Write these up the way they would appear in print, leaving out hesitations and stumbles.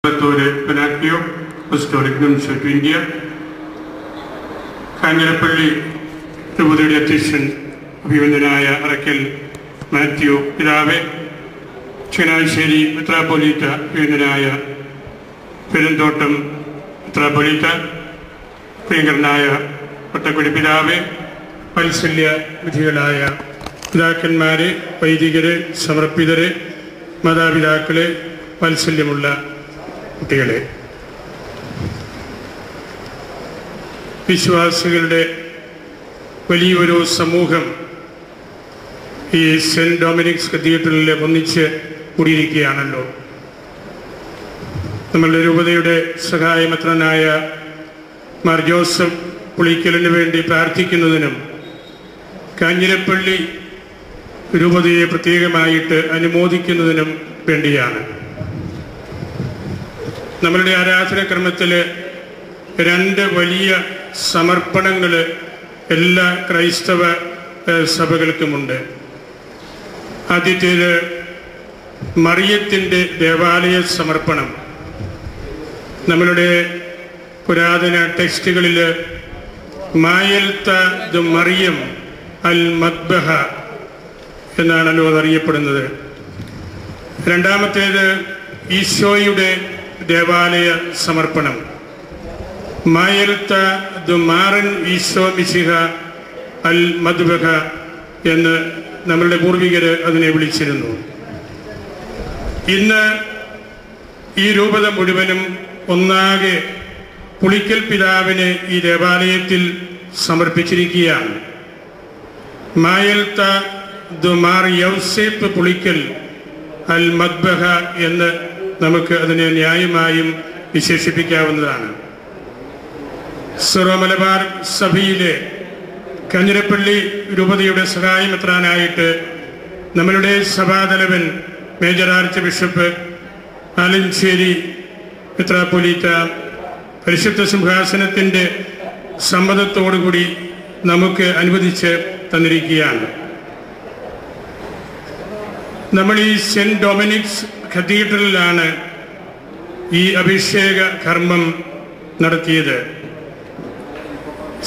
Pinocchio, Historic Nuns of India, Kangarapalli, Rubudi Attention, Vivandanaya, Rakel, Matthew, Pirave, Chinasheri, Metropolita, Vivandanaya, Pirandotum, Metropolita, Pringanaya, Patakudi Pirave, Palsilia, Vithialaya, Dakanmare, Vaidigare, Samarapidare, Madavidakale, Palsilimulla. കുട്ടികളെ വിശ്വാസികളുടെ വലിയൊരു സമൂഹം ഈ saint Dominic's കത്തീഡ്രലിൽ ഒന്നിച്ച് കൂടിയിരിക്കുകയാണല്ലോ. നമ്മളുടെ രൂപതയുടെ സഹായമെത്രനായ Mar Joseph പുളിക്കലിന് വേണ്ടി പ്രാർത്ഥിക്കുന്നതിനും കാഞ്ഞിരപ്പള്ളി രൂപതയെ പ്രത്യേകമായിട്ട് അനുമോദിക്കുന്നതിനും വേണ്ടിയാണ്. നമ്മളുടെ ആരാധനാക്രമത്തിൽ രണ്ട് വലിയ സമർപ്പണങ്ങൾ എല്ലാ ക്രൈസ്തവ സഭകൾക്കുമുണ്ട്. ആദ്യത്തേത് മറിയത്തിൻ്റെ ദേവാലയ സമർപ്പണം. നമ്മളുടെ പുരാതന ടെക്സ്റ്റുകളിൽ മായൽത്ത ദ മറിയം അൽ മദ്ബഹ എന്നാണല്ലോ അതറിയപ്പെടുന്നത്. രണ്ടാമത്തേത് ഈശോയുടെ ദേവാലയ സമർപ്പണം. മായൽത്ത ദ മാറൻ ഈശോ മിശിഹ അൽ മദ്ബഹ എന്ന് നമ്മളുടെ പൂർവികർ അതിനെ വിളിച്ചിരുന്നു. ഇന്ന് ഈ രൂപത മുഴുവനും ഒന്നാകെ പുളിക്കൽ പിതാവിനെ ഈ ദേവാലയത്തിൽ സമർപ്പിച്ചിരിക്കുകയാണ്. മായൽത്ത ദ മാർ യൗസേപ്പ് പുളിക്കൽ അൽ മദ്ബഹ എന്ന് നമുക്ക് അതിനെ ന്യായമായും വിശേഷിപ്പിക്കാവുന്നതാണ്. സിറോ മലബാർ സഭയിലെ കാഞ്ഞിരപ്പള്ളി രൂപതയുടെ സഹായമെത്രാനായിട്ട് നമ്മളുടെ സഭാതലവൻ മേജർ ആർച്ച് ബിഷപ്പ് ആലഞ്ചേരി മെത്രാപ്പൊലീത്ത പരിശുദ്ധ സിംഹാസനത്തിൻ്റെ സമ്മതത്തോടുകൂടി നമുക്ക് അനുവദിച്ച് തന്നിരിക്കുകയാണ്. നമ്മൾ ഈ സെന്റ് ഡൊമിനിക്സ് കത്തീഡ്രലിലാണ് ഈ അഭിഷേക കർമ്മം നടത്തിയത്.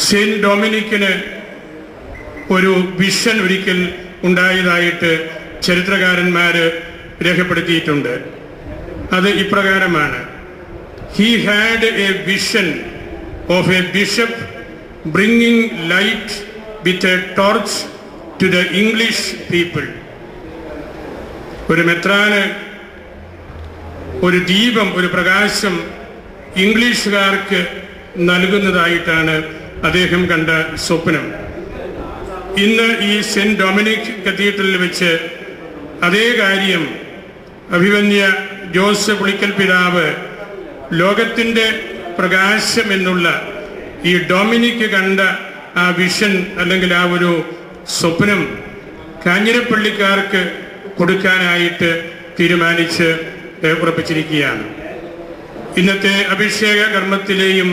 സെന്റ് ഡൊമിനിക്കിന് ഒരു വിഷൻ ഒരിക്കൽ ഉണ്ടായതായിട്ട് ചരിത്രകാരന്മാർ രേഖപ്പെടുത്തിയിട്ടുണ്ട്. അത് ഇപ്രകാരമാണ്: he had a vision of a bishop bringing light with a torch to the English people. ഒരു മെത്രാന് ഒരു ദീപം, ഒരു പ്രകാശം ഇംഗ്ലീഷുകാർക്ക് നൽകുന്നതായിട്ടാണ് അദ്ദേഹം കണ്ട സ്വപ്നം. ഇന്ന് ഈ സെന്റ് ഡൊമിനിക് കത്തീഡ്രലിൽ വെച്ച് അതേ കാര്യം അഭിവന്യ ജോസഫ് പുളിക്കൽ പിതാവ് ലോകത്തിൻ്റെ പ്രകാശം എന്നുള്ള ഈ ഡൊമിനിക് കണ്ട ആ വിഷൻ അല്ലെങ്കിൽ ആ ഒരു സ്വപ്നം കാഞ്ഞിരപ്പള്ളിക്കാർക്ക് കൊടുക്കാനായിട്ട് തീരുമാനിച്ച് ഉറപ്പിച്ചിരിക്കുകയാണ്. ഇന്നത്തെ അഭിഷേക കർമ്മത്തിലെയും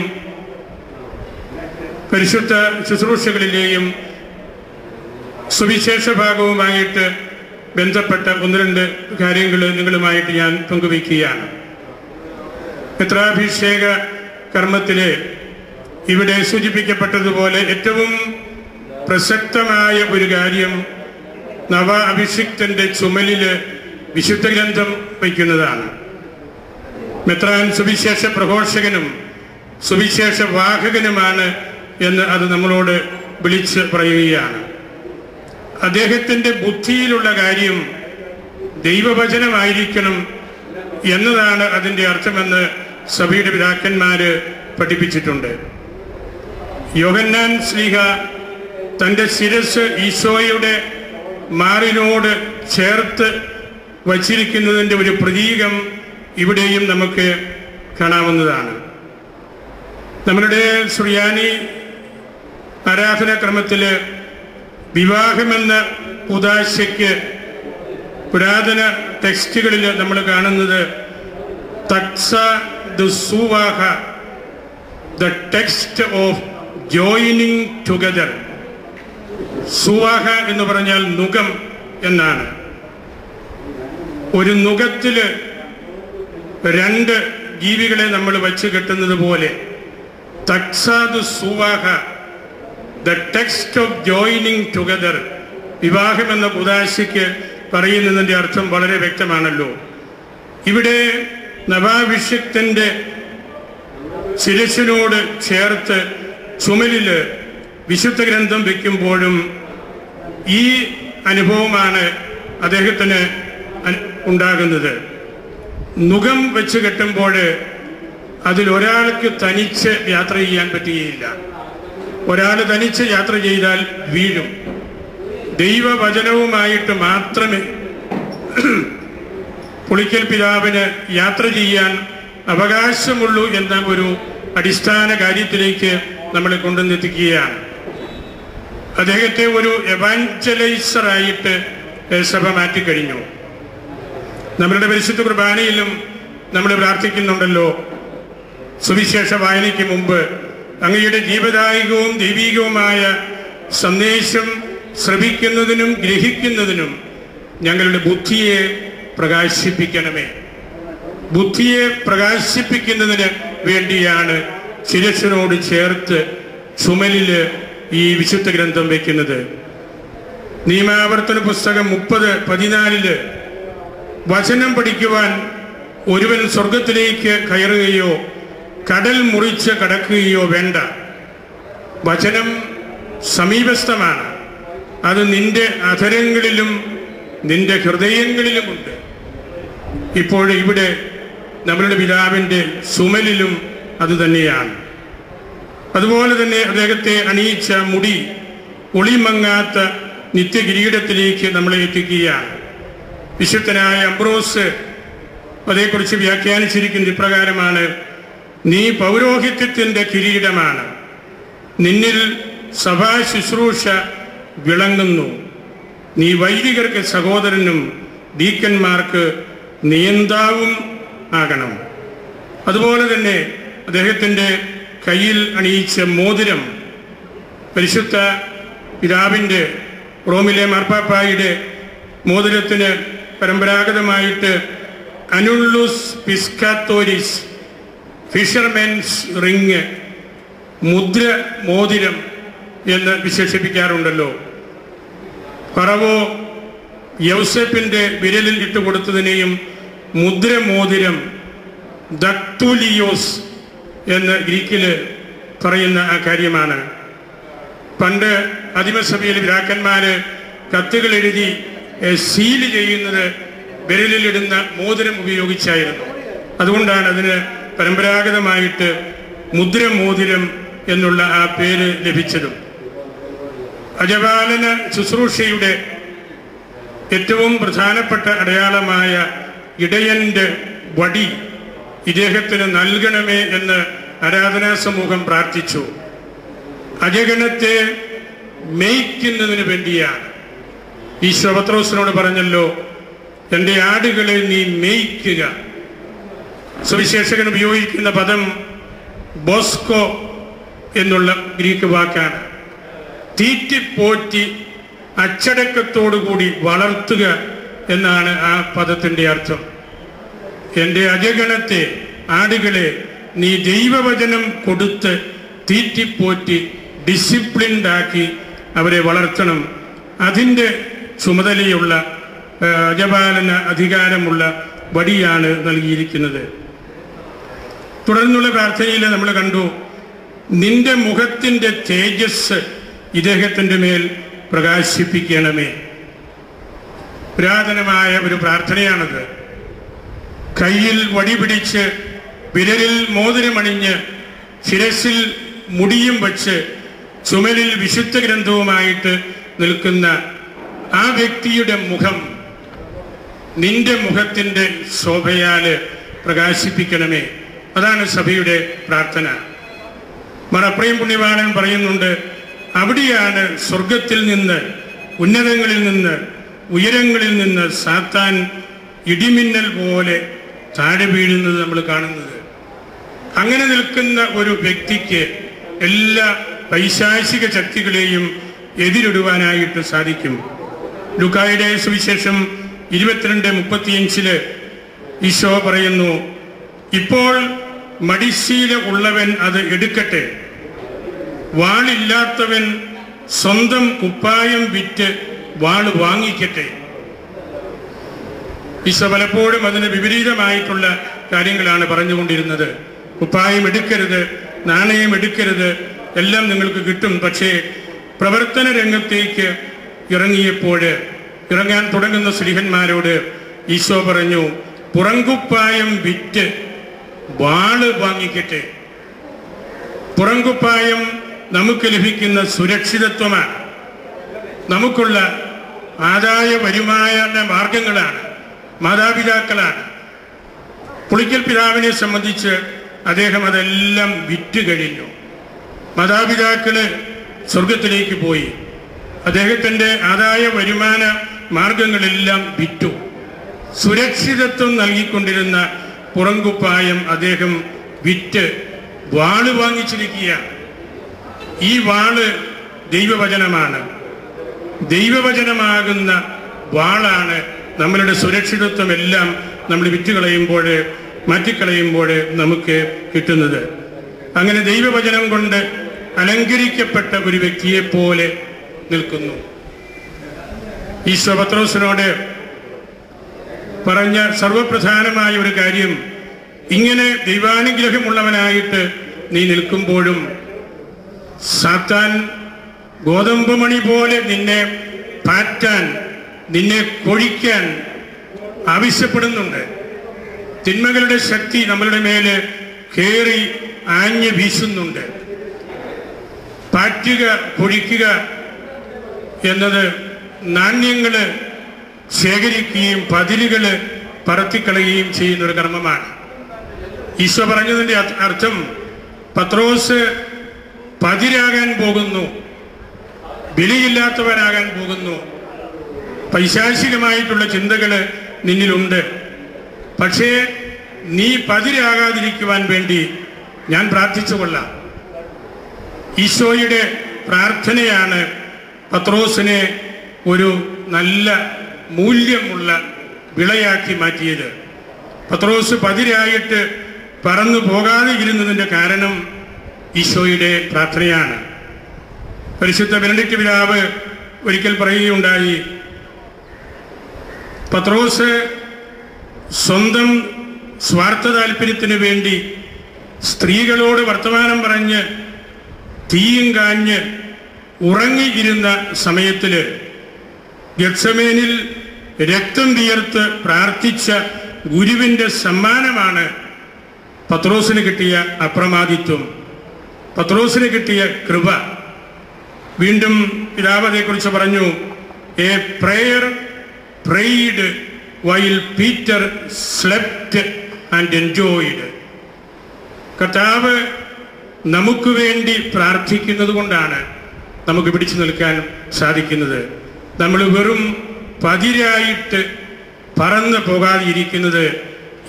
പരിശുദ്ധ ശുശ്രൂഷകളിലെയും സുവിശേഷ ഭാഗവുമായിട്ട് ബന്ധപ്പെട്ട ഒന്ന് രണ്ട് കാര്യങ്ങൾ നിങ്ങളുമായിട്ട് ഞാൻ പങ്കുവയ്ക്കുകയാണ്. മെത്രാഭിഷേക കർമ്മത്തിലെ ഇവിടെ സൂചിപ്പിക്കപ്പെട്ടതുപോലെ ഏറ്റവും പ്രസക്തമായ ഒരു കാര്യം നവ അഭിഷിക്തന്റെ ചുമലിൽ വിശുദ്ധ ഗ്രന്ഥം വയ്ക്കുന്നതാണ്. മെത്രാൻ സുവിശേഷ പ്രഘോഷകനും സുവിശേഷ വാഹകനുമാണ് എന്ന് അത് നമ്മളോട് വിളിച്ച് പറയുകയാണ്. അദ്ദേഹത്തിൻ്റെ ബുദ്ധിയിലുള്ള കാര്യം ദൈവവചനമായിരിക്കണം എന്നതാണ് അതിൻ്റെ അർത്ഥമെന്ന് സഭയുടെ പിതാക്കന്മാർ പഠിപ്പിച്ചിട്ടുണ്ട്. യോഹന്നാൻ ശ്ലീഹ തൻ്റെ ശിരസ് ഈശോയുടെ മാറിനോട് ചേർത്ത് വച്ചിരിക്കുന്നതിൻ്റെ ഒരു പ്രതീകം ഇവിടെയും നമുക്ക് കാണാവുന്നതാണ്. നമ്മളുടെ സുറിയാനി ആരാധനാക്രമത്തിൽ വിവാഹമെന്ന ഉദാശയ്ക്ക് പുരാതന ടെക്സ്റ്റുകളിൽ നമ്മൾ കാണുന്നത് തക്സ ദ സുവാഹ, the text of joining together. സുവാഹ എന്ന് പറഞ്ഞാൽ നുകം എന്നാണ്. ഒരു നുകത്തിൽ രണ്ട് ജീവികളെ നമ്മൾ വച്ച് കെട്ടുന്നത് പോലെ തക്സാദ് സുവാഹ, the text of joining together, വിവാഹം എന്ന കുദാശയ്ക്ക് പറയുന്നതിൻ്റെ അർത്ഥം വളരെ വ്യക്തമാണല്ലോ. ഇവിടെ നവാഭിഷിക്തന്റെ ശിരസിനോട് ചേർത്ത് ചുമലിൽ വിശുദ്ധ ഗ്രന്ഥം വയ്ക്കുമ്പോഴും ഈ അനുഭവമാണ് അദ്ദേഹത്തിന് ഉണ്ടാകുന്നത്. നുകം വെച്ച് കെട്ടുമ്പോൾ അതിലൊരാൾക്ക് തനിച്ച് യാത്ര ചെയ്യാൻ പറ്റുകയില്ല. ഒരാൾ തനിച്ച് യാത്ര ചെയ്താൽ വീഴും. ദൈവവചനവുമായിട്ട് മാത്രമേ പുളിക്കൽ പിതാവിന് യാത്ര ചെയ്യാൻ അവകാശമുള്ളൂ എന്ന ഒരു അടിസ്ഥാന കാര്യത്തിലേക്ക് നമ്മളെ കൊണ്ടുവന്നെത്തിക്കുകയാണ്. അദ്ദേഹത്തെ ഒരു എവാഞ്ചലൈസറായിട്ട് സഭ മാറ്റിക്കഴിഞ്ഞു. നമ്മളുടെ പരിശുദ്ധ കുർബാനയിലും നമ്മൾ പ്രാർത്ഥിക്കുന്നുണ്ടല്ലോ, സുവിശേഷ വായനയ്ക്ക് മുമ്പ് അങ്ങയുടെ ജീവദായകവും ദൈവികവുമായ സന്ദേശം ശ്രവിക്കുന്നതിനും ഗ്രഹിക്കുന്നതിനും ഞങ്ങളുടെ ബുദ്ധിയെ പ്രകാശിപ്പിക്കണമേ. ബുദ്ധിയെ പ്രകാശിപ്പിക്കുന്നതിന് വേണ്ടിയാണ് ശിരസിനോട് ചേർത്ത് ചുമലിൽ ഈ വിശുദ്ധ ഗ്രന്ഥം വയ്ക്കുന്നത്. നിയമാവർത്തന പുസ്തകം 30:14 വചനം പഠിക്കുവാൻ ഒരുവൻ സ്വർഗത്തിലേക്ക് കയറുകയോ കടൽ മുറിച്ച് കടക്കുകയോ വേണ്ട. വചനം സമീപസ്ഥമാണ്. അത് നിന്റെ അധരങ്ങളിലും നിന്റെ ഹൃദയങ്ങളിലുമുണ്ട്. ഇപ്പോൾ ഇവിടെ നമ്മളുടെ പിതാവിൻ്റെ ചുമലിലും അതുതന്നെയാണ്. അതുപോലെ തന്നെ അദ്ദേഹത്തെ അണിയിച്ച മുടി ഒളിമങ്ങാത്ത നിത്യകിരീടത്തിലേക്ക് നമ്മളെ എത്തിക്കുകയാണ്. വിശുദ്ധനായ അംബ്രോസ് അതേക്കുറിച്ച് വ്യാഖ്യാനിച്ചിരിക്കുന്നത് ഇപ്രകാരമാണ്: നീ പൗരോഹിത്യത്തിൻ്റെ കിരീടമാണ്, നിന്നിൽ സഭാ ശുശ്രൂഷ വിളങ്ങുന്നു, നീ വൈദികർക്ക് സഹോദരനും ഡീക്കന്മാർക്ക് നിയന്താവും ആകണം. അതുപോലെ തന്നെ അദ്ദേഹത്തിൻ്റെ കയ്യിൽ അണിയിച്ച മോതിരം പരിശുദ്ധ പിതാവിൻ്റെ റോമിലെ മാർപ്പാപ്പായുടെ മോതിരത്തിന് പരമ്പരാഗതമായിട്ട് അനുള്ളുസ് പിസ്കാത്തോരിസ്, ഫിഷർമെൻസ് റിങ്, മുദ്ര മോതിരം എന്ന് വിശേഷിപ്പിക്കാറുണ്ടല്ലോ. ഫറവോ യൗസേപ്പിൻ്റെ വിരലിൽ ഇട്ടുകൊടുത്തതിനെയും മുദ്ര മോതിരം ദക്തുലിയോസ് എന്ന് ഗ്രീക്കിൽ പറയുന്ന ആ കാര്യമാണ്. പണ്ട് ആദിമസഭയിൽ പിതാക്കന്മാര് കത്തുകൾ എഴുതി സീല് ചെയ്യുന്നത് വിരലിലിടുന്ന മോതിരം ഉപയോഗിച്ചായിരുന്നു. അതുകൊണ്ടാണ് അതിന് പരമ്പരാഗതമായിട്ട് മുദ്രമോതിരം എന്നുള്ള ആ പേര് ലഭിച്ചതും. അജപാലന ശുശ്രൂഷയുടെ ഏറ്റവും പ്രധാനപ്പെട്ട അടയാളമായ ഇടയന്റെ വടി ഇദ്ദേഹത്തിന് നൽകണമേ എന്ന് ആരാധനാ സമൂഹം പ്രാർത്ഥിച്ചു. അജഗണത്തെ മേയ്ക്കുന്നതിന് വേണ്ടിയാണ്. ഈശോ പത്രോസിനോട് പറഞ്ഞല്ലോ, എൻ്റെ ആടുകളെ നീ മേയ്ക്കുക. സുവിശേഷകൻ ഉപയോഗിക്കുന്ന പദം ബോസ്കോ എന്നുള്ള ഗ്രീക്ക് വാക്കാണ്. തീറ്റിപ്പോറ്റി അച്ചടക്കത്തോടുകൂടി വളർത്തുക എന്നാണ് ആ പദത്തിൻ്റെ അർത്ഥം. എൻ്റെ അജഗണത്തെ, ആടുകളെ നീ ദൈവവചനം കൊടുത്ത് തീറ്റിപ്പോറ്റി ഡിസിപ്ലിൻഡാക്കി അവരെ വളർത്തണം. അതിൻ്റെ ചുമതലയുള്ള അജപാലന അധികാരമുള്ള വടിയാണ് നൽകിയിരിക്കുന്നത്. തുടർന്നുള്ള പ്രാർത്ഥനയിൽ നമ്മൾ കണ്ടു, നിന്റെ മുഖത്തിൻ്റെ തേജസ് ഇദ്ദേഹത്തിൻ്റെ മേൽ പ്രകാശിപ്പിക്കണമേ. പുരാതനമായ ഒരു പ്രാർത്ഥനയാണത്. കയ്യിൽ വടി പിടിച്ച് വിരലിൽ മോതിരമണിഞ്ഞ് ശിരസിൽ മുടിയും വച്ച് ചുമലിൽ വിശുദ്ധ ഗ്രന്ഥവുമായിട്ട് നിൽക്കുന്ന ആ വ്യക്തിയുടെ മുഖം നിന്റെ മുഖത്തിൻ്റെ ശോഭയാൽ പ്രകാശിപ്പിക്കണമേ. അതാണ് സഭയുടെ പ്രാർത്ഥന. മറപ്രയം പുണ്യവാളൻ പറയുന്നുണ്ട്, അവിടെയാണ് സ്വർഗത്തിൽ നിന്ന്, ഉന്നതങ്ങളിൽ നിന്ന്, ഉയരങ്ങളിൽ നിന്ന് സാത്താൻ ഇടിമിന്നൽ പോലെ താഴെ വീഴുന്നത് നമ്മൾ കാണുന്നത്. അങ്ങനെ നിൽക്കുന്ന ഒരു വ്യക്തിക്ക് എല്ലാ പൈശാചിക ശക്തികളെയും എതിരിടുവാനായിട്ട് സാധിക്കും. ലൂക്കായുടെ സുവിശേഷം 22:35 ഈശോ പറയുന്നു, ഇപ്പോൾ മടിശീല ഉള്ളവൻ അത് എടുക്കട്ടെ, വാളില്ലാത്തവൻ സ്വന്തം കുപ്പായം വിറ്റ് വാള് വാങ്ങിക്കട്ടെ. ഈശോ പലപ്പോഴും അതിന് വിപരീതമായിട്ടുള്ള കാര്യങ്ങളാണ് പറഞ്ഞുകൊണ്ടിരുന്നത്. കുപ്പായം എടുക്കരുത്, നാണയം എടുക്കരുത്, എല്ലാം നിങ്ങൾക്ക് കിട്ടും. പക്ഷേ പ്രവർത്തന രംഗത്തേക്ക് ഇറങ്ങാൻ തുടങ്ങുന്ന സ്ലീഹന്മാരോട് ഈശോ പറഞ്ഞു, പുറങ്കുപ്പായം വിറ്റ് വാള് വാങ്ങിക്കട്ടെ. പുറങ്കുപ്പായം നമുക്ക് ലഭിക്കുന്ന സുരക്ഷിതത്വമാണ്, നമുക്കുള്ള ആദായ വരുമാന മാർഗങ്ങളാണ്, മാതാപിതാക്കളാണ്. പുളിക്കൽ പിതാവിനെ സംബന്ധിച്ച് അദ്ദേഹം അതെല്ലാം വിറ്റ് കഴിഞ്ഞു. മാതാപിതാക്കള് സ്വർഗത്തിലേക്ക് പോയി. അദ്ദേഹത്തിൻ്റെ ആദായ വരുമാന മാർഗങ്ങളെല്ലാം വിറ്റു. സുരക്ഷിതത്വം നൽകിക്കൊണ്ടിരുന്ന പുറങ്കുപ്പായം അദ്ദേഹം വിറ്റ് വാള് വാങ്ങിച്ചിരിക്കുകയാണ്. ഈ വാള് ദൈവവചനമാണ്. ദൈവവചനമാകുന്ന വാളാണ് നമ്മളുടെ സുരക്ഷിതത്വം എല്ലാം നമ്മൾ വിറ്റുകളയുമ്പോൾ, മാറ്റിക്കളയുമ്പോൾ നമുക്ക് കിട്ടുന്നത്. അങ്ങനെ ദൈവവചനം കൊണ്ട് അലങ്കരിക്കപ്പെട്ട ഒരു വ്യക്തിയെ പോലെ നിൽക്കുന്നു. ഈശോ പത്രോസിനോട് പറഞ്ഞ സർവപ്രധാനമായ ഒരു കാര്യം, ഇങ്ങനെ ദൈവാനുഗ്രഹമുള്ളവനായിട്ട് നീ നിൽക്കുമ്പോഴും സാത്താൻ ഗോതമ്പ് മണി പോലെ നിന്നെ പാറ്റാൻ, നിന്നെ കൊഴിക്കാൻ ആവശ്യപ്പെടുന്നുണ്ട്. തിന്മകളുടെ ശക്തി നമ്മളുടെ മേല് കയറി ആഞ്ഞ് വീശുന്നുണ്ട്. പാറ്റുക, കൊഴിക്കുക എന്നത് നാണ്യങ്ങള് ശേഖരിക്കുകയും പതിരുകള് പറത്തിക്കളയുകയും ചെയ്യുന്ന ഒരു കർമ്മമാണ്. ഈശോ പറഞ്ഞതിൻ്റെ അർത്ഥം, പത്രോസ് പതിരാകാൻ പോകുന്നു, വിലയില്ലാത്തവനാകാൻ പോകുന്നു, പൈശാചികമായിട്ടുള്ള ചിന്തകള് നിന്നിലുണ്ട്. പക്ഷേ നീ പതിരാകാതിരിക്കുവാൻ വേണ്ടി ഞാൻ പ്രാർത്ഥിച്ചുകൊള്ളാം. ഈശോയുടെ പ്രാർത്ഥനയാണ് പത്രോസിനെ ഒരു നല്ല മൂല്യമുള്ള വിളയാക്കി മാറ്റിയത്. പത്രോസ് പതിരായിട്ട് പറന്നു പോകാതെ ഇരുന്നതിൻ്റെ കാരണം ഈശോയുടെ പ്രാർത്ഥനയാണ്. പരിശുദ്ധ ബെനഡിക്ട് പിതാവ് ഒരിക്കൽ പറയുകയുണ്ടായി, പത്രോസ് സ്വന്തം സ്വാർത്ഥ താല്പര്യത്തിന് വേണ്ടി സ്ത്രീകളോട് വർത്തമാനം പറഞ്ഞ് തീയും കാഞ്ഞ് ഉറങ്ങിയിരുന്ന സമയത്തില് ഗത്സമേനിൽ രക്തം വിയർത്ത് പ്രാർത്ഥിച്ച ഗുരുവിൻ്റെ സമ്മാനമാണ് പത്രോസിന് കിട്ടിയ അപ്രമാദിത്വം, പത്രോസിന് കിട്ടിയ കൃപ. വീണ്ടും പിതാവ് അതേക്കുറിച്ച് പറഞ്ഞു, a prayer prayed while Peter slept and enjoyed. കർത്താവ് നമുക്ക് വേണ്ടി പ്രാർത്ഥിക്കുന്നത് കൊണ്ടാണ് നമുക്ക് പിടിച്ചു നിൽക്കാൻ സാധിക്കുന്നത്. നമ്മൾ വെറും പതിരായിട്ട് പറന്ന് പോകാതിരിക്കുന്നത്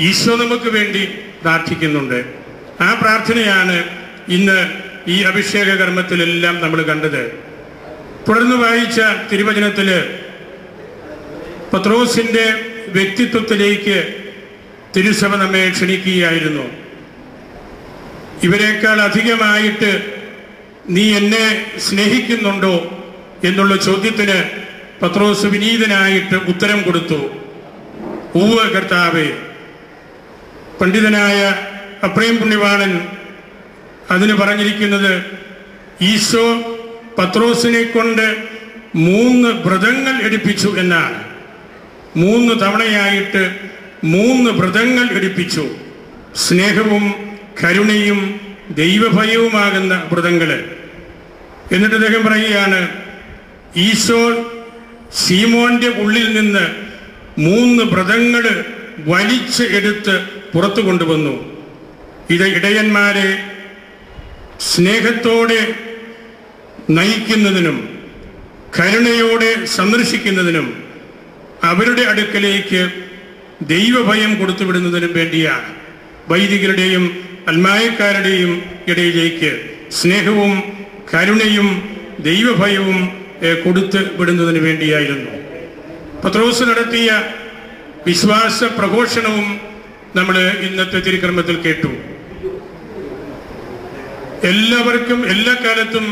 ഈശോ നമുക്ക് വേണ്ടി പ്രാർത്ഥിക്കുന്നുണ്ട്. ആ പ്രാർത്ഥനയാണ് ഇന്ന് ഈ അഭിഷേക കർമ്മത്തിലെല്ലാം നമ്മൾ കണ്ടത്. തുടർന്ന് വായിച്ച തിരുവചനത്തില് പത്രോസിന്റെ വ്യക്തിത്വത്തിലേക്ക് തിരുസഭ നമ്മെ ക്ഷണിക്കുകയായിരുന്നു. ഇവരെക്കാൾ അധികമായിട്ട് നീ എന്നെ സ്നേഹിക്കുന്നുണ്ടോ എന്നുള്ള ചോദ്യത്തിന് പത്രോസ് വിനീതനായിട്ട് ഉത്തരം കൊടുത്തു, ഉവ്വ് കർത്താവേ. പണ്ഡിതനായ അപ്രേം പുണ്യവാളൻ അതിന് പറഞ്ഞിരിക്കുന്നത്, ഈശോ പത്രോസിനെ കൊണ്ട് 3 വ്രതങ്ങൾ എടുപ്പിച്ചു എന്നാണ്. 3 തവണയായിട്ട് 3 വ്രതങ്ങൾ എടുപ്പിച്ചു. സ്നേഹവും കരുണയും ദൈവഭയവുമാകുന്ന വ്രതങ്ങള്. എന്നിട്ട് അദ്ദേഹം പറയുകയാണ്, ഈശോ ശീമോന്റെ ഉള്ളിൽ നിന്ന് 3 വ്രതങ്ങൾ വലിച്ച് എടുത്ത് പുറത്തു കൊണ്ടുവന്നു. ഇത് ഇടയന്മാരെ സ്നേഹത്തോടെ നയിക്കുന്നതിനും കരുണയോടെ സന്ദർശിക്കുന്നതിനും അവരുടെ അടുക്കലേക്ക് ദൈവഭയം കൊടുത്തുവിടുന്നതിനും വേണ്ടിയാണ്. വൈദികരുടെയും അൽമായക്കാരുടെയും ഇടയിലേക്ക് സ്നേഹവും കരുണയും ദൈവഭയവും കൊടുത്ത് വിടുന്നതിന് വേണ്ടിയായിരുന്നു. പത്രോസ് നടത്തിയ വിശ്വാസ പ്രഘോഷണവും നമ്മൾ ഇന്നത്തെ തിരുക്കർമ്മത്തിൽ കേട്ടു. എല്ലാവർക്കും എല്ലാ കാലത്തും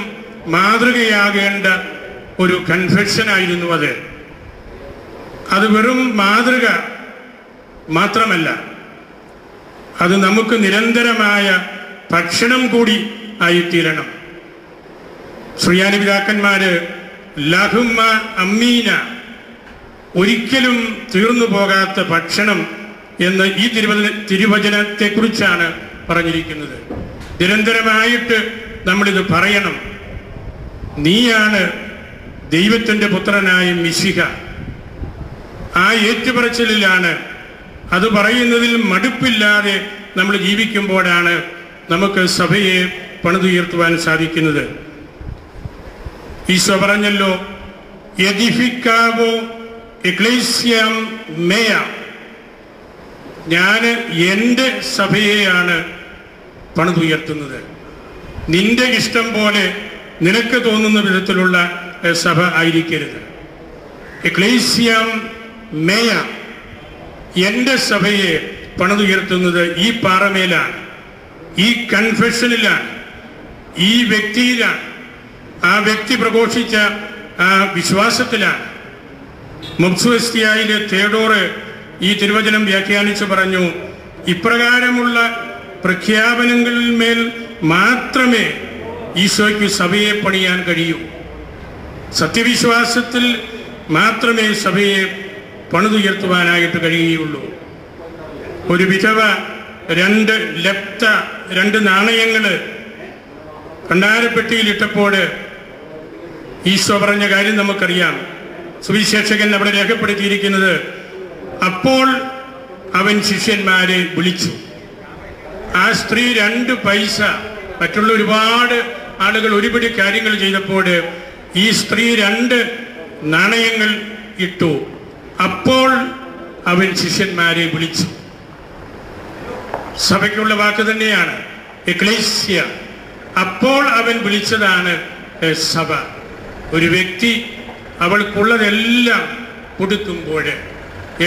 മാതൃകയാകേണ്ട ഒരു കൺഫെഷനായിരുന്നു അത്. അത് വെറും മാതൃക മാത്രമല്ല, അത് നമുക്ക് നിരന്തരമായ ഭക്ഷണം കൂടി ആയിത്തീരണം. സുറിയാനി പിതാക്കന്മാര് ലഹുമ്മ അമ്മീന, ഒരിക്കലും തീർന്നു പോകാത്ത ഭക്ഷണം എന്ന് ഈ തിരുവചനത്തെക്കുറിച്ചാണ് പറഞ്ഞിരിക്കുന്നത്. നിരന്തരമായിട്ട് നമ്മളിത് പറയണം. നീയാണ് ദൈവത്തിൻ്റെ പുത്രനായ മിശിഹ. ആ ഏറ്റുപറച്ചിലാണ്, അത് പറയുന്നതിൽ മടുപ്പില്ലാതെ നമ്മൾ ജീവിക്കുമ്പോഴാണ് നമുക്ക് സഭയെ പണിതുയർത്തുവാൻ സാധിക്കുന്നത്. ഈശോ പറഞ്ഞല്ലോ, എഡിഫിക്കാവോ എക്ലേസ്യാം മേയ, ഞാൻ എൻ്റെ സഭയെയാണ് പണിതുയർത്തുന്നത്. നിന്റെ ഇഷ്ടം പോലെ നിനക്ക് തോന്നുന്ന വിധത്തിലുള്ള സഭ ആയിരിക്കരുത്. എക്ലേസ്യാം മേയ, എൻ്റെ സഭയെ പണിതുയർത്തുന്നത് ഈ പാറമേലാണ്, ഈ കൺഫെഷനിലാണ്, ഈ വ്യക്തിയിലാണ്, ആ വ്യക്തി പ്രഘോഷിച്ച ആ വിശ്വാസത്തിലാണ്. മുബ്സുവസ്തിയായിലെ തേഡോറ് ഈ തിരുവചനം വ്യാഖ്യാനിച്ച് പറഞ്ഞു, ഇപ്രകാരമുള്ള പ്രഖ്യാപനങ്ങളിൽ മേൽ മാത്രമേ ഈശോയ്ക്ക് സഭയെ പണിയാൻ കഴിയൂ. സത്യവിശ്വാസത്തിൽ മാത്രമേ സഭയെ പണിതുയർത്തുവാനായിട്ട് കഴിയുകയുള്ളൂ. ഒരു വിധവ 2 നാണയങ്ങൾ ഭണ്ഡാരപ്പെട്ടിയിലിട്ടപ്പോൾ ഈശോ പറഞ്ഞ കാര്യം നമുക്കറിയാം. സുവിശേഷകൻ അവിടെ രേഖപ്പെടുത്തിയിരിക്കുന്നത്, അപ്പോൾ അവൻ ശിഷ്യന്മാരെ വിളിച്ചു. ആ സ്ത്രീ 2 പൈസ, മറ്റുള്ള ഒരുപാട് ആളുകൾ ഒരുപിടി കാര്യങ്ങൾ ചെയ്തപ്പോൾ ഈ സ്ത്രീ 2 നാണയങ്ങൾ ഇട്ടു. അപ്പോൾ അവൻ ശിഷ്യന്മാരെ വിളിച്ചു. സഭയ്ക്കുള്ള വാക്ക് തന്നെയാണ് എക്ലേസ്യ. അപ്പോൾ അവൻ വിളിച്ചതാണ് സഭ. ഒരു വ്യക്തി അവൾക്കുള്ളതെല്ലാം കൊടുക്കുമ്പോൾ,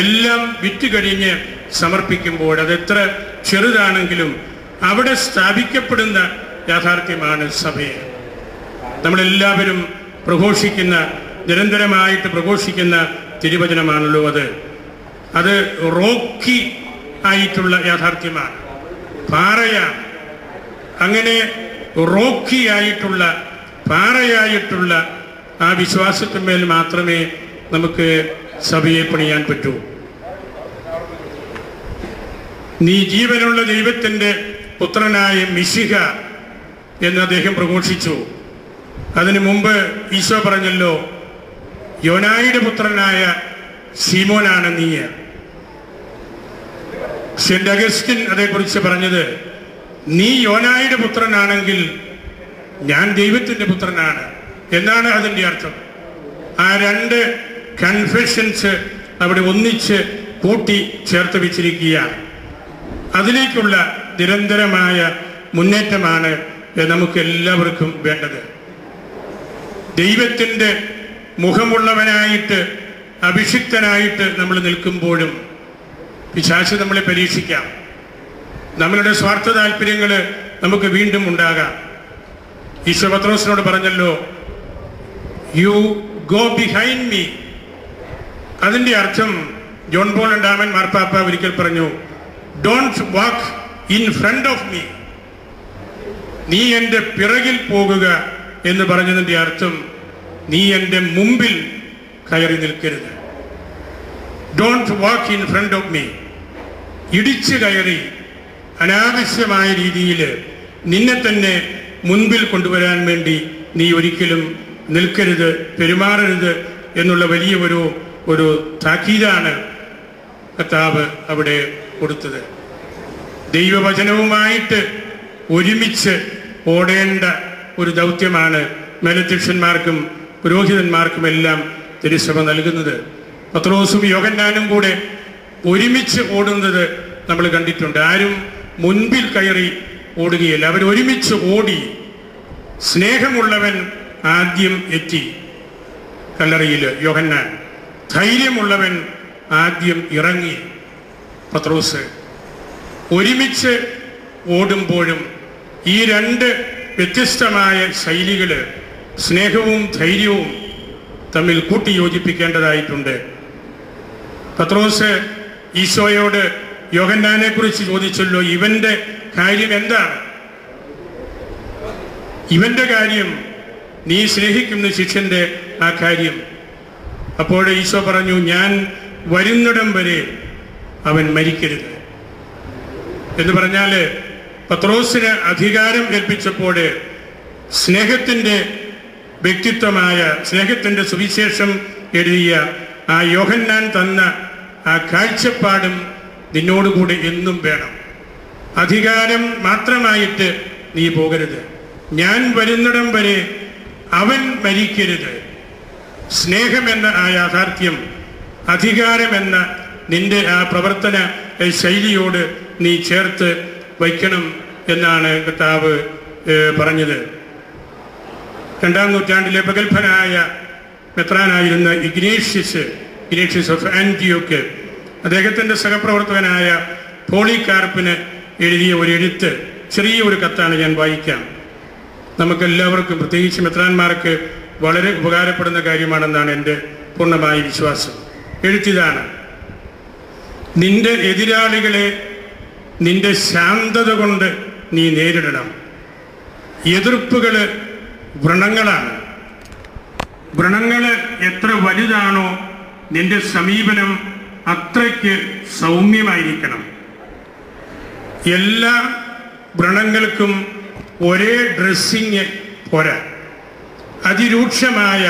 എല്ലാം വിറ്റുകഴിഞ്ഞ് സമർപ്പിക്കുമ്പോൾ, അതെത്ര ചെറുതാണെങ്കിലും അവിടെ സ്ഥാപിക്കപ്പെടുന്ന യാഥാർത്ഥ്യമാണ് സഭയെ. നമ്മളെല്ലാവരും പ്രഘോഷിക്കുന്ന, നിരന്തരമായിട്ട് പ്രഘോഷിക്കുന്ന തിരുവചനമാണല്ലോ അത് റോക്കി ആയിട്ടുള്ള യാഥാർത്ഥ്യമാണ്, പാറയാണ്. അങ്ങനെ റോക്കി ആയിട്ടുള്ള, പാറയായിട്ടുള്ള ആ വിശ്വാസത്തിന്മേൽ മാത്രമേ നമുക്ക് സഭയെ പണിയാൻ പറ്റൂ. നീ ജീവനുള്ള ദൈവത്തിൻ്റെ പുത്രനായ മിശിഹ എന്ന് അദ്ദേഹം പ്രഘോഷിച്ചു. അതിനു മുമ്പ് ഈശോ പറഞ്ഞല്ലോ, യോനായുടെ പുത്രനായ ശീമോനാണ് നീ. സെന്റ് അഗസ്റ്റിൻ അതേക്കുറിച്ച് പറഞ്ഞത്, നീ യോനായുടെ പുത്രനാണെങ്കിൽ ഞാൻ ദൈവത്തിൻ്റെ പുത്രനാണ് എന്നാണ് അതിൻ്റെ അർത്ഥം. ആ 2 കൺഫെഷൻസ് അവിടെ ഒന്നിച്ച് കൂട്ടി ചേർത്ത് വെച്ചിരിക്കുകയാണ്. അതിലേക്കുള്ള നിരന്തരമായ മുന്നേറ്റമാണ് നമുക്ക് എല്ലാവർക്കും വേണ്ടത്. ദൈവത്തിൻ്റെ മുഖമുള്ളവനായിട്ട്, അഭിഷിക്തനായിട്ട് നമ്മൾ നിൽക്കുമ്പോഴും പിശാച് നമ്മളെ പരീക്ഷിക്കാം. നമ്മളുടെ സ്വാർത്ഥ താല്പര്യങ്ങൾ നമുക്ക് വീണ്ടും ഉണ്ടാകാം. ഈശോ പത്രോസിനോട് പറഞ്ഞല്ലോ, യു ഗോ ബിഹൈൻഡ് മീ. അതിൻ്റെ അർത്ഥം ജോൺ പോൾ രണ്ടാമൻ മാർപ്പാപ്പ ഒരിക്കൽ പറഞ്ഞു, don't walk in front of me. നീ എൻ്റെ പിറകിൽ പോകുക എന്ന് പറഞ്ഞതിൻ്റെ അർത്ഥം, നീ എൻ്റെ മുമ്പിൽ കയറി നിൽക്കരുത്. Don't walk in front of me. ഇടിച്ചു കയറി അനാവശ്യമായ രീതിയിൽ നിന്നെ തന്നെ മുൻപിൽ കൊണ്ടുവരാൻ വേണ്ടി നീ ഒരിക്കലും നിൽക്കരുത്, പെരുമാറരുത് എന്നുള്ള വലിയ ഒരു താക്കീതാണ് കർത്താവ് അവിടെ കൊടുത്തത്. ദൈവവചനവുമായിട്ട് ഒരുമിച്ച് ഓടേണ്ട ഒരു ദൗത്യമാണ് മേലധ്യക്ഷന്മാർക്കും പുരോഹിതന്മാർക്കുമെല്ലാം തിരുസഭ നൽകുന്നത്. പത്രോസും യോഹന്നാനും കൂടെ ഒരുമിച്ച് ഓടുന്നത് നമ്മൾ കണ്ടിട്ടുണ്ട്. ആരും മുൻപിൽ കയറി ഓടുകയില്ല, അവർ ഒരുമിച്ച് ഓടി. സ്നേഹമുള്ളവൻ ആദ്യം എത്തി കല്ലറയിൽ യോഹന്നാൻ, ധൈര്യമുള്ളവൻ ആദ്യം ഇറങ്ങി പത്രോസ്. ഒരുമിച്ച് ഓടുമ്പോഴും ഈ രണ്ട് വ്യത്യസ്തമായ ശൈലികൾ, സ്നേഹവും ധൈര്യവും തമ്മിൽ കൂട്ടിയോജിപ്പിക്കേണ്ടതായിട്ടുണ്ട്. പത്രോസ് ഈശോയോട് യോഹന്നാനെ കുറിച്ച് ചോദിച്ചല്ലോ, ഇവന്റെ കാര്യം എന്താണ്? ഇവന്റെ കാര്യം, നീ സ്നേഹിക്കുന്ന ശിഷ്യന്റെ ആ കാര്യം. അപ്പോൾ ഈശോ പറഞ്ഞു, ഞാൻ വരുന്നിടം വരെ അവൻ മരിക്കരുത് എന്ന് പറഞ്ഞാൽ, പത്രോസിന് അധികാരം ഏൽപ്പിച്ചപ്പോൾ സ്നേഹത്തിൻ്റെ വ്യക്തിത്വമായ, സ്നേഹത്തിൻ്റെ സുവിശേഷം എഴുതിയ ആ യോഹന്നാൻ തന്ന ആ കാഴ്ചപ്പാടും നിന്നോടുകൂടി എന്നും വേണം. അധികാരം മാത്രമായിട്ട് നീ പോകരുത്. ഞാൻ വരുന്നിടം വരെ അവൻ മരിക്കരുത്. സ്നേഹമെന്ന ആ യാഥാർത്ഥ്യം, അധികാരമെന്ന നിന്റെ ആ പ്രവർത്തന ശൈലിയോട് നീ ചേർത്ത് വയ്ക്കണം എന്നാണ് കർത്താവ് പറഞ്ഞത്. 2-ാം നൂറ്റാണ്ടിലെ പ്രഗത്ഭനായ മെത്രാനായിരുന്ന ഇഗ്നേഷ്യസ് ഓഫ് ആന്റിയോക്ക്, അദ്ദേഹത്തിൻ്റെ സഹപ്രവർത്തകനായ പോളികാർപ്പിന് എഴുതിയ ഒരു എഴുത്ത്, ചെറിയ ഒരു കത്താണ്, ഞാൻ വായിക്കാം. നമുക്കെല്ലാവർക്കും, പ്രത്യേകിച്ച് മെത്രാന്മാർക്ക് വളരെ ഉപകാരപ്പെടുന്ന കാര്യമാണെന്നാണ് എൻ്റെ പൂർണ്ണമായ വിശ്വാസം. എഴുത്തിതാണ്: നിന്റെ എതിരാളികളെ നിന്റെ ശാന്തത കൊണ്ട് നീ നേരിടണം. എതിർപ്പുകൾ വ്രണങ്ങളാണ്. വ്രണങ്ങൾ എത്ര വലുതാണോ നിന്റെ സമീപനം അത്രയ്ക്ക് സൗമ്യമായിരിക്കണം. എല്ലാ വ്രണങ്ങൾക്കും ഒരേ ഡ്രസ്സിങ് പോരാ. അതിരൂക്ഷമായ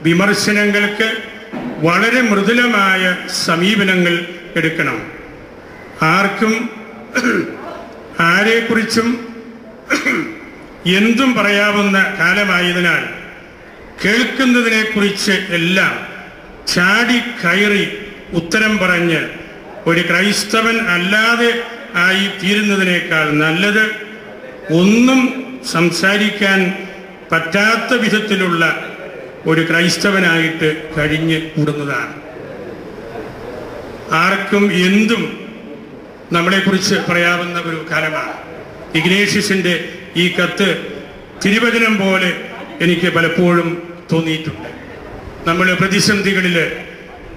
വിമർശനങ്ങൾക്ക് വളരെ മൃദുലമായ സമീപനങ്ങൾ എടുക്കണം. ആർക്കും ആരെക്കുറിച്ചും എന്തും പറയാവുന്ന കാലമായതിനാൽ കേൾക്കുന്നതിനെക്കുറിച്ച് എല്ലാം ചാടി കയറി ഉത്തരം പറഞ്ഞ് ഒരു ക്രൈസ്തവൻ അല്ലാതെ ആയി തീരുന്നതിനേക്കാൾ നല്ലത് ഒന്നും സംസാരിക്കാൻ പറ്റാത്ത വിധത്തിലുള്ള ഒരു ക്രൈസ്തവനായിട്ട് കഴിഞ്ഞ് കൂടുന്നതാണ്. ആർക്കും എന്തും നമ്മളെക്കുറിച്ച് പറയാവുന്ന ഒരു കാലമാണ്. ഇഗ്നേഷ്യസിൻ്റെ ഈ കത്ത് തിരുവചനം പോലെ എനിക്ക് പലപ്പോഴും തോന്നിയിട്ടുണ്ട്. നമ്മൾ പ്രതിസന്ധികളിൽ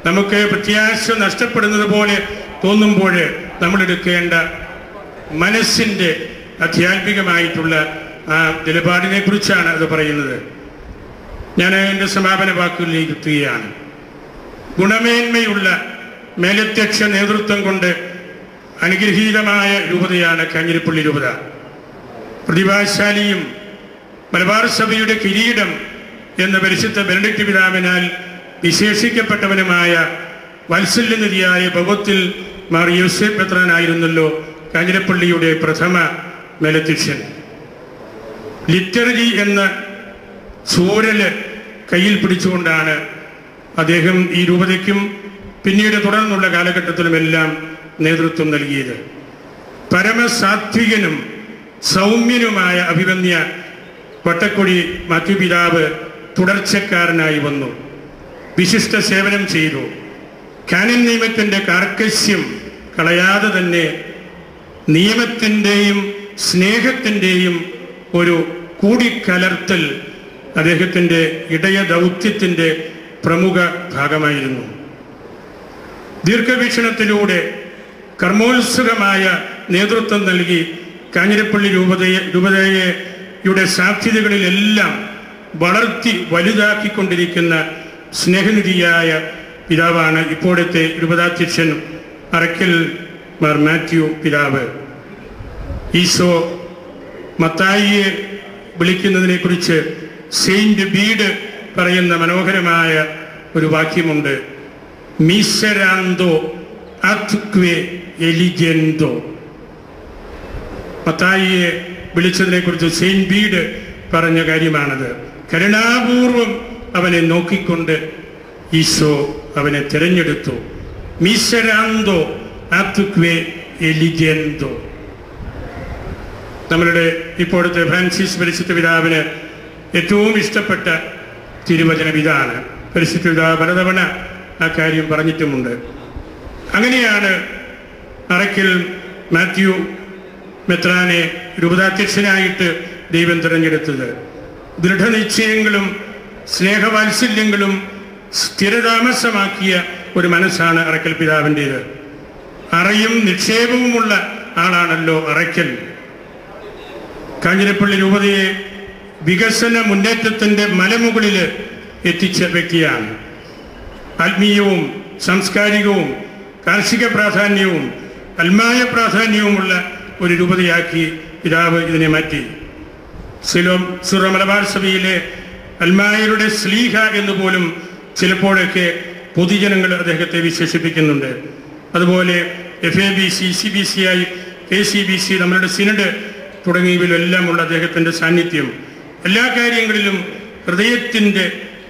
നമുക്ക് പ്രത്യാശ നഷ്ടപ്പെടുന്നത് പോലെ തോന്നുമ്പോൾ നമ്മളെടുക്കേണ്ട മനസ്സിൻ്റെ ആധ്യാത്മികമായിട്ടുള്ള ആ നിലപാടിനെ കുറിച്ചാണ് അത് പറയുന്നത്. ഞാൻ എൻ്റെ സമാപന വാക്കുകളിലേക്ക് എത്തുകയാണ്. ഗുണമേന്മയുള്ള മേലധ്യക്ഷ നേതൃത്വം കൊണ്ട് അനുഗ്രഹീതമായ രൂപതയാണ് കാഞ്ഞിരപ്പള്ളി രൂപത. പ്രതിഭാശാലിയും മലബാർ സഭയുടെ കിരീടം എന്ന പരിശുദ്ധ ബെനഡിക്ട് പിതാവിനാൽ വിശേഷിക്കപ്പെട്ടവനുമായ വാത്സല്യനിധിയായ ഭഗവത്തിൽ മാർ യോസേഫ് മെത്രാനായിരുന്നല്ലോ കാഞ്ഞിരപ്പള്ളിയുടെ പ്രഥമ മേലധ്യക്ഷൻ. ലിറ്റർജി എന്ന ചൂരല് കയ്യിൽ പിടിച്ചുകൊണ്ടാണ് അദ്ദേഹം ഈ രൂപതയ്ക്കും പിന്നീട് തുടർന്നുള്ള കാലഘട്ടത്തിലുമെല്ലാം നേതൃത്വം നൽകിയത്. പരമസാത്വികനും സൗമ്യനുമായ അഭിമന്യ വട്ടക്കുഴി മാത്യു പിതാവ് തുടർച്ചക്കാരനായി വന്നു. വിശിഷ്ട സേവനം ചെയ്തു. കാനൻ നിയമത്തിൻ്റെ കാർക്കശ്യം കളയാതെ തന്നെ നിയമത്തിൻ്റെയും സ്നേഹത്തിൻ്റെയും ഒരു കൂടിക്കലർത്തൽ അദ്ദേഹത്തിൻ്റെ ഇടയ ദൗത്യത്തിൻ്റെ പ്രമുഖ ഭാഗമായിരുന്നു. ദീർഘവീക്ഷണത്തിലൂടെ കർമ്മോത്സുകമായ നേതൃത്വം നൽകി കാഞ്ഞിരപ്പള്ളി രൂപതയുടെ സാധ്യതകളിലെല്ലാം വളർത്തി വലുതാക്കിക്കൊണ്ടിരിക്കുന്ന സ്നേഹനിധിയായ പിതാവാണ് ഇപ്പോഴത്തെ രൂപതാധ്യക്ഷൻ അറക്കൽ മാർ മാത്യു പിതാവ്. ഈശോ മത്തായിയെ വിളിക്കുന്നതിനെക്കുറിച്ച് സെയിന്റ് ബീഡ് പറയുന്ന മനോഹരമായ ഒരു വാക്യമുണ്ട്: മിസെരാന്തോ അത്ക്വെ എലിജെന്തോ. മത്തായിയെ വിളിച്ചതിനെക്കുറിച്ച് സെയിന്റ് ബീഡ് പറഞ്ഞ കാര്യമാണത്. കരുണാപൂർവം അവനെ നോക്കിക്കൊണ്ട് ഈശോ അവനെ തിരഞ്ഞെടുത്തു. മിസെരാന്തോ അത്ക്വെ എലിജെന്തോ. നമ്മളുടെ ഇപ്പോഴത്തെ ഫ്രാൻസിസ് പരിശുദ്ധ പിതാവിന് ഏറ്റവും ഇഷ്ടപ്പെട്ട തിരുവചനം ഇതാണ്. പരിശുദ്ധ പിതാവ് പലതവണ ആ കാര്യം പറഞ്ഞിട്ടുമുണ്ട്. അങ്ങനെയാണ് അറയ്ക്കൽ മാത്യു മെത്രാനെ രൂപതാധ്യക്ഷനായിട്ട് ദൈവം തിരഞ്ഞെടുത്തത്. ദൃഢനിശ്ചയങ്ങളും സ്നേഹവാത്സല്യങ്ങളും സ്ഥിരതാമസമാക്കിയ ഒരു മനസ്സാണ് അറക്കൽ പിതാവിൻ്റേത്. അറയും നിക്ഷേപവുമുള്ള ആളാണല്ലോ അറയ്ക്കൽ. കാഞ്ഞിരപ്പള്ളി രൂപതയെ വികസന മുന്നേറ്റത്തിൻ്റെ മലമുകളിൽ എത്തിച്ച വ്യക്തിയാണ്. ആത്മീയവും സാംസ്കാരികവും കാർഷിക പ്രാധാന്യവും അൽമായ പ്രാധാന്യവുമുള്ള ഒരു രൂപതയാക്കി പിതാവ് ഇതിനെ മാറ്റി. സിറോ മലബാർ സഭയിലെ അൽമായരുടെ സ്ലീഹ എന്നുപോലും ചിലപ്പോഴൊക്കെ പൊതുജനങ്ങൾ അദ്ദേഹത്തെ വിശേഷിപ്പിക്കുന്നുണ്ട്. അതുപോലെ FABC, CBCI, KCBC, നമ്മളുടെ സിനഡ് തുടങ്ങിയവയിലെല്ലാമുള്ള അദ്ദേഹത്തിൻ്റെ സാന്നിധ്യം എല്ലാ കാര്യങ്ങളിലും ഹൃദയത്തിൻ്റെ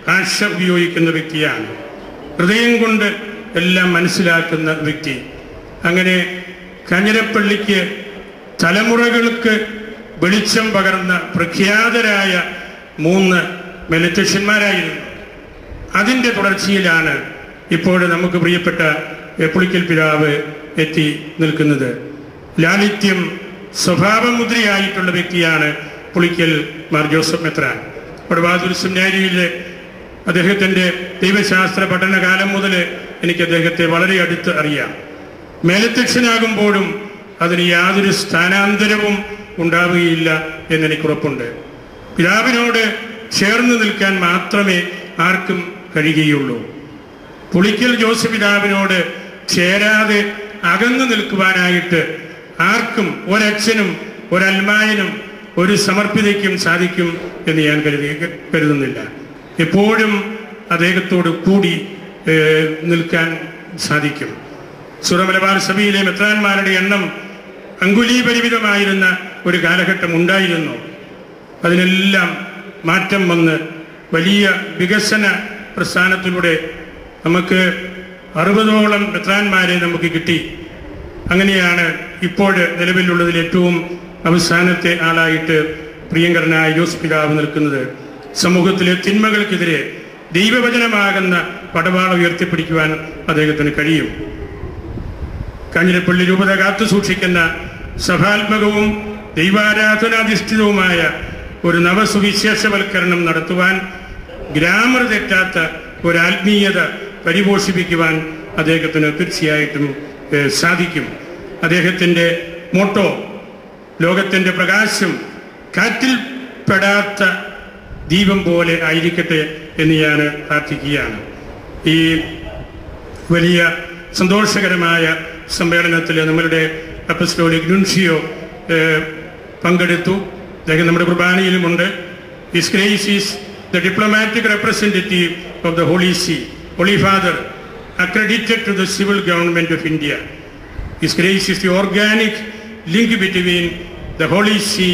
ഭാഷ ഉപയോഗിക്കുന്ന വ്യക്തിയാണ്. ഹൃദയം കൊണ്ട് എല്ലാം മനസ്സിലാക്കുന്ന വ്യക്തി. അങ്ങനെ കാഞ്ഞിരപ്പള്ളിക്ക് തലമുറകൾക്ക് വെളിച്ചം പകർന്ന പ്രഖ്യാതരായ 3 മെലറ്റഷ്യന്മാരായിരുന്നു. അതിൻ്റെ തുടർച്ചയിലാണ് ഇപ്പോൾ നമുക്ക് പ്രിയപ്പെട്ട പുളിക്കൽ പിതാവ് എത്തി നിൽക്കുന്നത്. ലാളിത്യം സ്വഭാവമുദ്രയായിട്ടുള്ള വ്യക്തിയാണ് പുളിക്കൽ മാർ ജോസഫ് മെത്രാൻ. വടവാതൂർ സെമിനാരിയിലെ അദ്ദേഹത്തിൻ്റെ ദൈവശാസ്ത്ര പഠനകാലം മുതൽ എനിക്ക് അദ്ദേഹത്തെ വളരെ അടുത്ത് അറിയാം. മേലധ്യക്ഷനാകുമ്പോഴും അതിന് യാതൊരു സ്ഥാനാന്തരവും ഉണ്ടാവുകയില്ല എന്നെനിക്കുറപ്പുണ്ട്. പിതാവിനോട് ചേർന്ന് നിൽക്കാൻ മാത്രമേ ആർക്കും കഴിയുകയുള്ളൂ. പുളിക്കൽ ജോസഫ് പിതാവിനോട് ചേരാതെ അകന്നു നിൽക്കുവാനായിട്ട് ആർക്കും, ഒരച്ഛനും ഒരൽമായനും ഒരു സമർപ്പിതയ്ക്കും സാധിക്കും എന്ന് ഞാൻ കരുതുന്നില്ല. എപ്പോഴും അദ്ദേഹത്തോട് കൂടി നിൽക്കാൻ സാധിക്കും. സിറോ മലബാർ സഭയിലെ മെത്രാന്മാരുടെ എണ്ണം അങ്കുലീപരിമിതമായിരുന്ന ഒരു കാലഘട്ടം ഉണ്ടായിരുന്നു. അതിനെല്ലാം മാറ്റം വന്ന് വലിയ വികസന പ്രസ്ഥാനത്തിലൂടെ നമുക്ക് 60ഓളം മെത്രാന്മാരെ നമുക്ക് കിട്ടി. അങ്ങനെയാണ് ഇപ്പോൾ നിലവിലുള്ളതിൽ ഏറ്റവും അവസാനത്തെ ആളായിട്ട് പ്രിയങ്കരനായ ജോസഫ് പിതാവ് നിൽക്കുന്നത്. സമൂഹത്തിലെ തിന്മകൾക്കെതിരെ ദൈവവചനമാകുന്ന പടവാള ഉയർത്തിപ്പിടിക്കുവാൻ അദ്ദേഹത്തിന് കഴിയും. കാഞ്ഞിരപ്പള്ളി രൂപത കാത്തു സൂക്ഷിക്കുന്ന സഭാത്മകവും ദൈവാരാധനാധിഷ്ഠിതവുമായ ഒരു നവസുവിശേഷവൽക്കരണം നടത്തുവാൻ, ഗ്രാമർ തെറ്റാത്ത ഒരാത്മീയത പരിപോഷിപ്പിക്കുവാൻ അദ്ദേഹത്തിന് തീർച്ചയായിട്ടും സാധിക്കും. അദ്ദേഹത്തിൻ്റെ മോട്ടോ ലോകത്തിൻ്റെ പ്രകാശം കാറ്റിൽ പെടാത്ത ദീപം പോലെ ആയിരിക്കട്ടെ എന്ന് ഞാൻ പ്രാർത്ഥിക്കുകയാണ്. ഈ വലിയ സന്തോഷകരമായ സമ്മേളനത്തിൽ നമ്മളുടെ അപ്പസ്തോലിക് നുൻഷിയോ പങ്കെടുത്തു. അദ്ദേഹം നമ്മുടെ കുർബാനയിലുമുണ്ട്. His grace is the diplomatic representative of the Holy See, Holy Father, accredited to the civil government of India. His grace is the organic link between the Holy See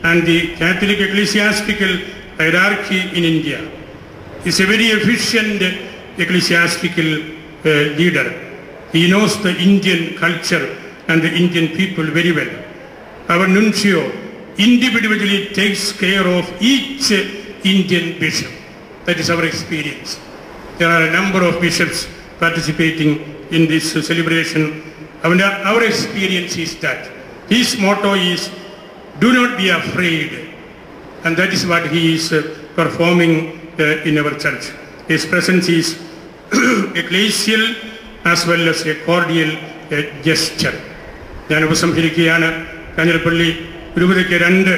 and the Catholic ecclesiastical hierarchy in India. He is a very efficient ecclesiastical leader. He knows the Indian culture and the Indian people very well. Our nuncio individually takes care of each Indian bishop. That is our experience. There are a number of bishops participating in this celebration. Our experience is that his motto is, do not be afraid, and that is what he is performing in our church. His presence is ecclesial as well as a cordial gesture. ഞാൻ ഉപസംഹരിക്കുകയാണ്. കാഞ്ഞിരപ്പള്ളി രൂപതയ്ക്ക് 2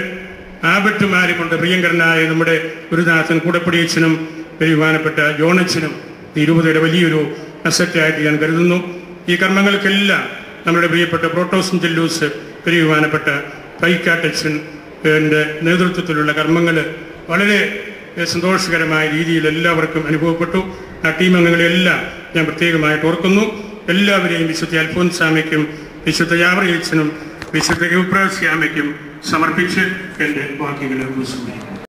ആബട്ടുമാരുമുണ്ട്. പ്രിയങ്കരനായ നമ്മുടെ ഗുരുനാഥൻ കൂടപ്പടിയച്ഛനും ബഹുമാനപ്പെട്ട ജോണച്ചനും ഈ രൂപതയുടെ വലിയൊരു അസറ്റായിട്ട് ഞാൻ കരുതുന്നു. ഈ കർമ്മങ്ങൾക്കെല്ലാം നമ്മുടെ പ്രിയപ്പെട്ട പ്രോട്ടോസും ജെല്ലൂസ് ബഹുമാനപ്പെട്ട പൈക്കാട്ടച്ഛൻ നേതൃത്വത്തിലുള്ള കർമ്മങ്ങൾ വളരെ സന്തോഷകരമായ രീതിയിൽ എല്ലാവർക്കും അനുഭവപ്പെട്ടു. ആ ടീം അംഗങ്ങളെല്ലാം ഞാൻ പ്രത്യേകമായിട്ട് ഓർക്കുന്നു. എല്ലാവരെയും വിശുദ്ധ അൽഫോൻസാമയ്ക്കും വിശുദ്ധ യാവറിയച്ഛനും വിശുദ്ധ ഗൗപ്രാസ്യാമയ്ക്കും സമർപ്പിച്ച് എൻ്റെ വാക്കുകളെ ഉപസംഹരിക്കുന്നു.